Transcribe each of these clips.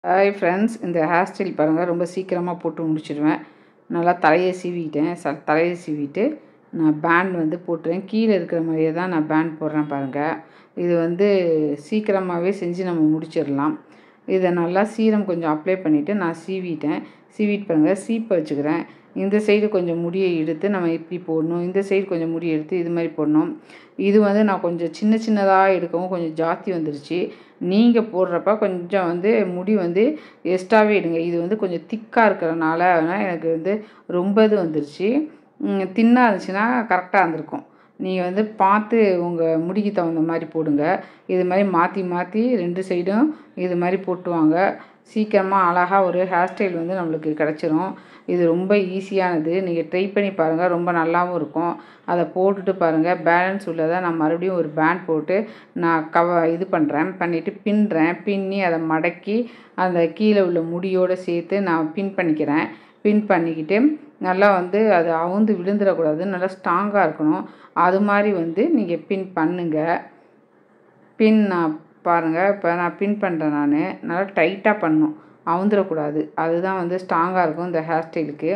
Hi friends, இந்த hair style பாருங்கள், ரொம்ப சீக்கிரமாக போட்டு முடிச்சிடுவேன். நல்லா தலையை சீவிட்டேன். தலையை சீவிட்டு நான் பேண்ட் வந்து போட்டுறேன். கீழே இருக்கிற மாதிரியே தான் நான் பேண்ட் போடுறேன் பாருங்கள். இது வந்து சீக்கிரமாகவே செஞ்சு நம்ம முடிச்சிடலாம். இதை நல்லா சீரம் கொஞ்சம் அப்ளை பண்ணிவிட்டு நான் சீவிட்டேன். சீவிட்டு பாருங்கள், சீப்பை வச்சுக்கிறேன். இந்த சைடு கொஞ்சம் முடியை எடுத்து நம்ம இப்படி போடணும், இந்த சைடு கொஞ்சம் முடியை எடுத்து இது மாதிரி போடணும். இது வந்து நான் கொஞ்சம் சின்ன சின்னதாக எடுக்கவும் கொஞ்சம் ஜாஸ்தி வந்துருச்சு. நீங்கள் போடுறப்ப கொஞ்சம் வந்து முடி வந்து எக்ஸ்ட்ராவே எடுங்க. இது வந்து கொஞ்சம் திக்காக இருக்கிறனால எனக்கு வந்து ரொம்ப இது வந்துருச்சு. தின்னாக இருந்துச்சுன்னா கரெக்டாக இருந்திருக்கும். நீங்கள் வந்து பார்த்து உங்கள் முடிக்கு தகுந்த மாதிரி போடுங்க. இது மாதிரி மாற்றி மாற்றி 2 சைடும் இது மாதிரி போட்டுவாங்க. சீக்கிரமாக அழகாக ஒரு ஹேர் ஸ்டைல் வந்து நம்மளுக்கு கிடச்சிரும். இது ரொம்ப ஈஸியானது. நீங்கள் ட்ரை பண்ணி பாருங்கள், ரொம்ப நல்லாவும் இருக்கும். அதை போட்டுட்டு பாருங்கள், பேலன்ஸ் உள்ளதை நான் மறுபடியும் ஒரு பேண்ட் போட்டு நான் இது பண்ணிவிட்டு பின்னி அதை மடக்கி அந்த கீழே உள்ள முடியோடு சேர்த்து நான் பின் பண்ணிக்கிறேன். பின் பண்ணிக்கிட்டு நல்லா வந்து அது அவுந்து விழுந்துடக்கூடாது, நல்லா ஸ்ட்ராங்காக இருக்கணும். அது மாதிரி வந்து நீங்கள் பின் பண்ணுங்கள். நான் பாருங்கள், இப்போ நான் பின் பண்ணுறேன். நான் நல்லா டைட்டாக பண்ணணும், அவுந்துடக்கூடாது. அதுதான் வந்து ஸ்ட்ராங்காக இருக்கும் இந்த ஹேர் ஸ்டைலுக்கு.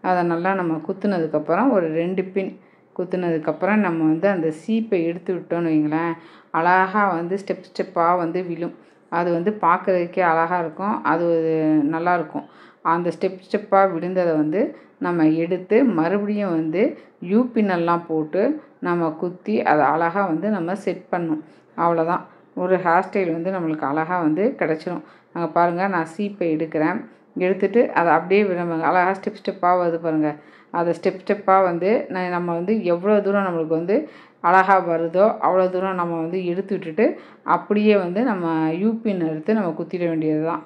அதை நல்லா நம்ம குத்துனதுக்கப்புறம் ஒரு 2 பின் குத்துனதுக்கப்புறம் நம்ம வந்து அந்த சீப்பை எடுத்து விட்டோன்னு வைங்களேன், அழகாக வந்து ஸ்டெப்பாக வந்து விழும். அது வந்து பார்க்குறதுக்கே அழகாக இருக்கும். அது நல்லாயிருக்கும். அந்த ஸ்டெப்பாக விழுந்ததை வந்து நம்ம எடுத்து மறுபடியும் வந்து யூபின்னெல்லாம் போட்டு நம்ம குத்தி அதை அழகாக வந்து நம்ம செட் பண்ணணும். அவ்வளோதான், ஒரு ஹேர் ஸ்டைல் வந்து நம்மளுக்கு அழகாக வந்து கிடச்சிரும். நாங்கள் பாருங்கள், நான் சீப்பை எடுத்துட்டு அதை அப்படியே அழகாக ஸ்டெப்பாக வருது பாருங்கள். அதை ஸ்டெப்பாக வந்து நம்ம வந்து எவ்வளோ தூரம் நம்மளுக்கு வந்து அழகாக வருதோ அவ்வளோ தூரம் நம்ம வந்து எடுத்து விட்டுட்டு அப்படியே வந்து நம்ம யூபின் எடுத்து நம்ம குத்திட வேண்டியது தான்.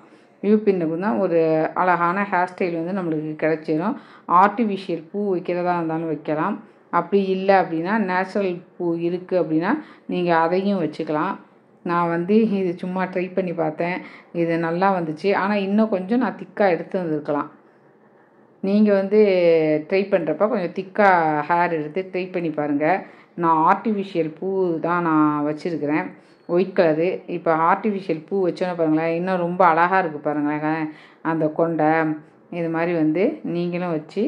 யூபின்னுக்கு தான் ஒரு அழகான ஹேர் ஸ்டைல் வந்து நம்மளுக்கு கிடச்சிரும். ஆர்டிஃபிஷியல் பூ வைக்கிறதா இருந்தாலும் வைக்கலாம். அப்படி இல்லை அப்படின்னா நேச்சுரல் பூ இருக்குது அப்படின்னா நீங்கள் அதையும் வச்சுக்கலாம். நான் வந்து இது சும்மா ட்ரை பண்ணி பார்த்தேன், இது நல்லா வந்துச்சு. ஆனால் இன்னும் கொஞ்சம் நான் திக்காக எடுத்து வந்திருக்கலாம். நீங்கள் வந்து ட்ரை பண்ணுறப்ப கொஞ்சம் திக்காக ஹேர் எடுத்து ட்ரை பண்ணி பாருங்கள். நான் ஆர்டிஃபிஷியல் பூ தான் நான் வச்சுருக்கிறேன், ஒயிட் கலரு. இப்போ ஆர்டிஃபிஷியல் பூ வச்சோன்னு பாருங்களேன், இன்னும் ரொம்ப அழகாக இருக்குது பாருங்களேன் அந்த கொண்டை. இது மாதிரி வந்து நீங்களும் வச்சு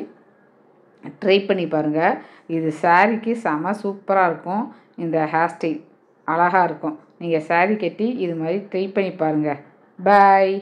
ட்ரை பண்ணி பாருங்கள். இது சாரீக்கு செம சூப்பராக இருக்கும். இந்த ஹேர் ஸ்டைல் அழகாக இருக்கும். நீங்கள் சாரீ கட்டி இது மாதிரி ட்ரை பண்ணி பாருங்கள். பாய்.